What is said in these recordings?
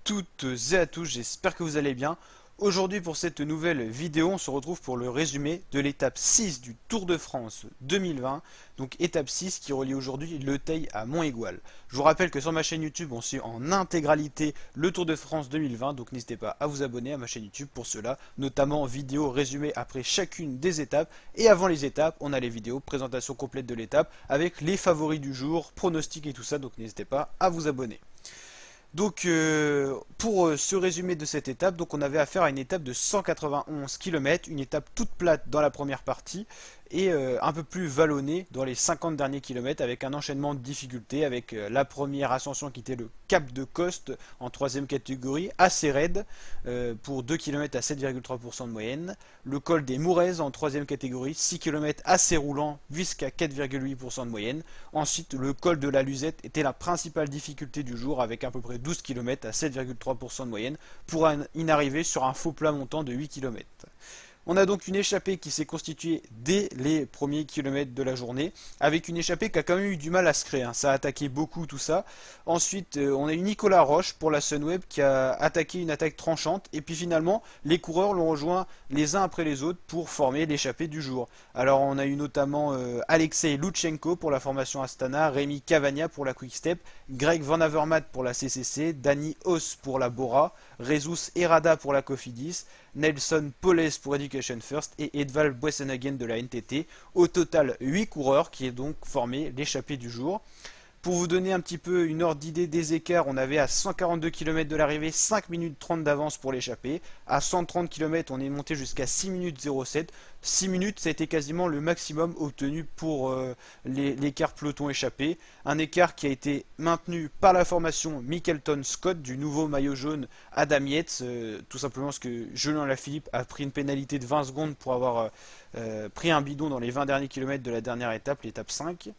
toutes et à tous, j'espère que vous allez bien. Aujourd'hui pour cette nouvelle vidéo, on se retrouve pour le résumé de l'étape 6 du Tour de France 2020. Donc étape 6 qui relie aujourd'hui Le Teil à Mont-Aigoual. Je vous rappelle que sur ma chaîne YouTube, on suit en intégralité le Tour de France 2020. Donc n'hésitez pas à vous abonner à ma chaîne YouTube pour cela, notamment vidéos résumées après chacune des étapes. Et avant les étapes, on a les vidéos, présentation complète de l'étape avec les favoris du jour, pronostics et tout ça. Donc n'hésitez pas à vous abonner. Donc pour ce résumé de cette étape, donc on avait affaire à une étape de 191 km, une étape toute plate dans la première partie et un peu plus vallonnée dans les 50 derniers kilomètres avec un enchaînement de difficultés avec la première ascension qui était le Cap de Coste en troisième catégorie, assez raide pour 2 km à 7,3% de moyenne, le col des Mouraises en troisième catégorie, 6 km assez roulant jusqu'à 4,8% de moyenne. Ensuite le col de la Luzette était la principale difficulté du jour avec à peu près 12 km à 7,3% de moyenne pour une arrivée sur un faux plat montant de 8 km. On a donc une échappée qui s'est constituée dès les premiers kilomètres de la journée, avec une échappée qui a quand même eu du mal à se créer, hein. Ça a attaqué beaucoup tout ça. Ensuite, on a eu Nicolas Roche pour la Sunweb qui a attaqué une attaque tranchante, et puis finalement, les coureurs l'ont rejoint les uns après les autres pour former l'échappée du jour. Alors on a eu notamment Alexei Loutchenko pour la formation Astana, Rémi Cavagna pour la Quick Step, Greg Van Avermaet pour la CCC, Dani Haus pour la Bora, Jesus Herrada pour la Cofidis, Nelson Poles pour Education First et Edvald Boassenhagen de la NTT. Au total 8 coureurs qui ont donc formé l'échappée du jour. Pour vous donner un petit peu une ordre d'idée des écarts, on avait à 142 km de l'arrivée 5 minutes 30 d'avance pour l'échappée. À 130 km, on est monté jusqu'à 6 minutes 07. 6 minutes, ça a été quasiment le maximum obtenu pour l'écart peloton échappé. Un écart qui a été maintenu par la formation Michelton Scott du nouveau maillot jaune Adam Yates, tout simplement parce que Julien Lafilippe a pris une pénalité de 20 secondes pour avoir pris un bidon dans les 20 derniers kilomètres de la dernière étape, l'étape 5.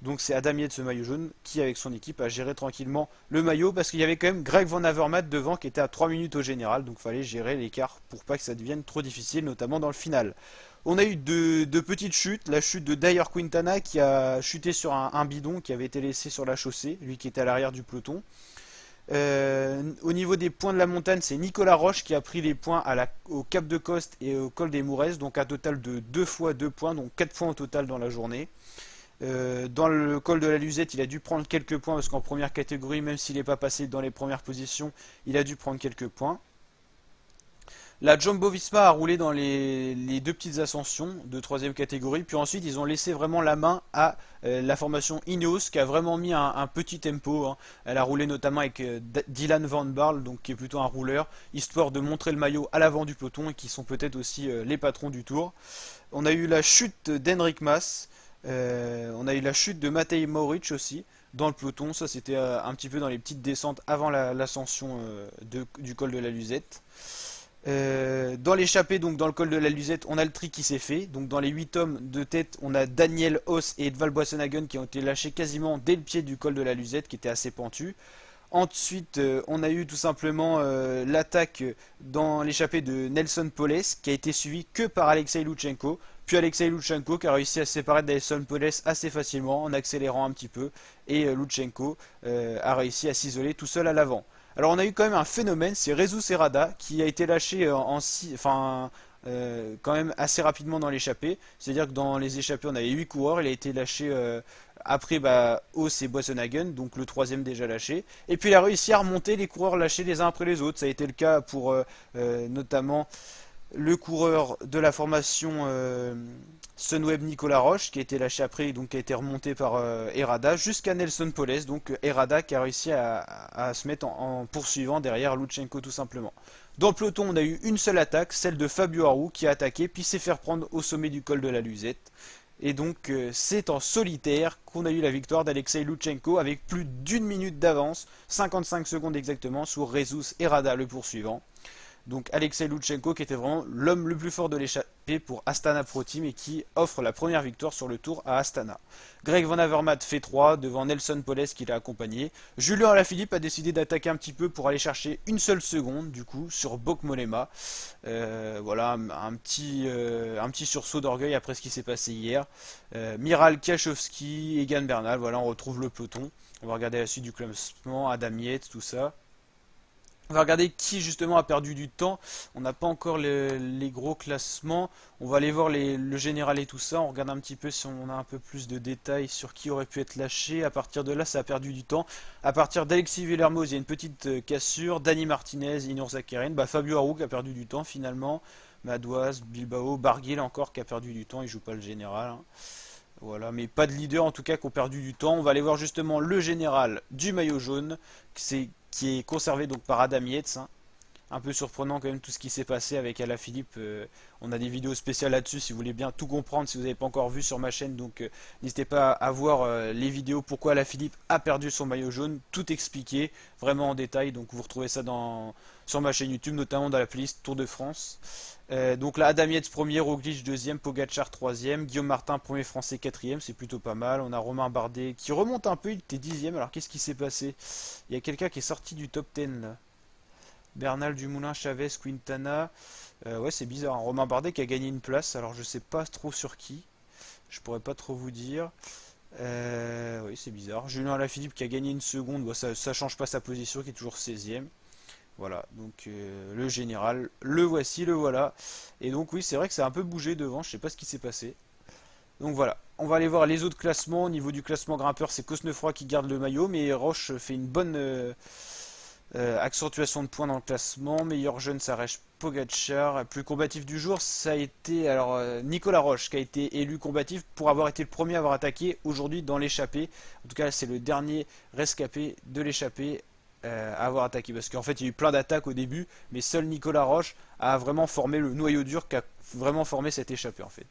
Donc c'est Adam Yates, ce maillot jaune, qui avec son équipe a géré tranquillement le maillot parce qu'il y avait quand même Greg Van Avermaet devant qui était à 3 minutes au général, donc il fallait gérer l'écart pour pas que ça devienne trop difficile, notamment dans le final. On a eu deux petites chutes, la chute de Dyer Quintana qui a chuté sur un bidon qui avait été laissé sur la chaussée, lui qui était à l'arrière du peloton. Au niveau des points de la montagne, c'est Nicolas Roche qui a pris les points au Cap de Coste et au col des Mouraises, donc un total de 2 fois 2 points, donc 4 points au total dans la journée. Dans le col de la Luzette, il a dû prendre quelques points parce qu'en première catégorie, même s'il n'est pas passé dans les premières positions, il a dû prendre quelques points. La Jumbo Visma a roulé dans les deux petites ascensions de troisième catégorie, puis ensuite ils ont laissé vraiment la main à la formation Ineos qui a vraiment mis un petit tempo, hein. Elle a roulé notamment avec Dylan Van Baarle, donc qui est plutôt un rouleur, histoire de montrer le maillot à l'avant du peloton et qui sont peut-être aussi les patrons du tour. On a eu la chute d'Henrik Mas, on a eu la chute de Matej Moric aussi dans le peloton, ça c'était un petit peu dans les petites descentes avant l'ascension du col de la Luzette. Dans l'échappée, donc dans le col de la Luzette, on a le tri qui s'est fait. Donc dans les 8 hommes de tête, on a Daniel Haus et Edvald Boassenhagen qui ont été lâchés quasiment dès le pied du col de la Luzette qui était assez pentu. Ensuite, on a eu tout simplement l'attaque dans l'échappée de Nelson Poles qui a été suivi que par Alexei Loutchenko. Puis Alexei Loutchenko qui a réussi à se séparer de Nelson Poles assez facilement en accélérant un petit peu. Et Loutchenko a réussi à s'isoler tout seul à l'avant. Alors on a eu quand même un phénomène, c'est Jesus Herrada qui a été lâché quand même assez rapidement dans l'échappée. C'est-à-dire que dans les échappées on avait 8 coureurs, il a été lâché après Haus et Boassenhagen, donc le troisième déjà lâché. Et puis il a réussi à remonter les coureurs lâchés les uns après les autres. Ça a été le cas pour notamment le coureur de la formation Sunweb Nicolas Roche qui a été lâché après, donc qui a été remonté par Herrada jusqu'à Nelson Poles, donc Herrada qui a réussi à se mettre en poursuivant derrière Loutchenko tout simplement. Dans le peloton, on a eu une seule attaque, celle de Fabio Aru qui a attaqué puis s'est fait reprendre au sommet du col de la Luzette. Et donc c'est en solitaire qu'on a eu la victoire d'Alexei Loutchenko avec plus d'une minute d'avance, 55 secondes exactement, sur Jesus Herrada le poursuivant. Donc Alexei Loutchenko qui était vraiment l'homme le plus fort de l'échappée pour Astana Pro Team et qui offre la première victoire sur le tour à Astana. Greg Van Avermaet fait 3 devant Nelson Poles qui l'a accompagné. Julien Alaphilippe a décidé d'attaquer un petit peu pour aller chercher une seule seconde du coup sur Bok Mollema. Voilà un petit sursaut d'orgueil après ce qui s'est passé hier. Miral Kwiatkowski, Egan Bernal, voilà on retrouve le peloton. On va regarder la suite du classement, Adam Yates, tout ça. On va regarder qui justement a perdu du temps. On n'a pas encore les gros classements. On va aller voir le général et tout ça. On regarde un petit peu si on a un peu plus de détails sur qui aurait pu être lâché. À partir de là, ça a perdu du temps. À partir d'Alexis Villermoz, il y a une petite cassure. Dani Martinez, Inur Zakarian. Fabio Aru qui a perdu du temps finalement. Madouas, Bilbao, Barguil encore qui a perdu du temps. Il joue pas le général, hein. Voilà, mais pas de leader en tout cas qui ont perdu du temps. On va aller voir justement le général du maillot jaune, qui est conservé donc par Adam Yates, hein. Un peu surprenant quand même tout ce qui s'est passé avec Alaphilippe. On a des vidéos spéciales là-dessus si vous voulez bien tout comprendre, si vous n'avez pas encore vu sur ma chaîne. Donc n'hésitez pas à voir les vidéos pourquoi Alaphilippe a perdu son maillot jaune, tout expliqué vraiment en détail. Donc vous retrouvez ça sur ma chaîne YouTube, notamment dans la playlist Tour de France. Donc là, Adam Yates premier, Roglic deuxième, Pogacar troisième, Guillaume Martin premier français quatrième, c'est plutôt pas mal. On a Romain Bardet qui remonte un peu, il était dixième. Alors qu'est-ce qui s'est passé? Il y a quelqu'un qui est sorti du top 10 là. Bernal, Dumoulin, Chavez, Quintana. Ouais, c'est bizarre, hein. Romain Bardet qui a gagné une place. Alors je sais pas trop sur qui. Je pourrais pas trop vous dire. Oui, c'est bizarre. Julien Alaphilippe qui a gagné une seconde. Bon, ça change pas sa position, qui est toujours 16e. Voilà, donc le général, le voici, le voilà. Et donc oui, c'est vrai que ça a un peu bougé devant. Je sais pas ce qui s'est passé. Donc voilà, on va aller voir les autres classements. Au niveau du classement grimpeur, c'est Cosnefroy qui garde le maillot, mais Roche fait une bonne accentuation de points dans le classement. Meilleur jeune, ça reste Pogacar. Plus combatif du jour, ça a été alors Nicolas Roche qui a été élu combatif pour avoir été le premier à avoir attaqué aujourd'hui dans l'échappée. En tout cas, c'est le dernier rescapé de l'échappée à avoir attaqué. Parce qu'en fait, il y a eu plein d'attaques au début, mais seul Nicolas Roche a vraiment formé le noyau dur qui a vraiment formé cette échappée en fait.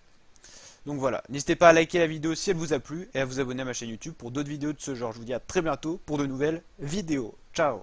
Donc voilà, n'hésitez pas à liker la vidéo si elle vous a plu et à vous abonner à ma chaîne YouTube pour d'autres vidéos de ce genre. Je vous dis à très bientôt pour de nouvelles vidéos. Ciao!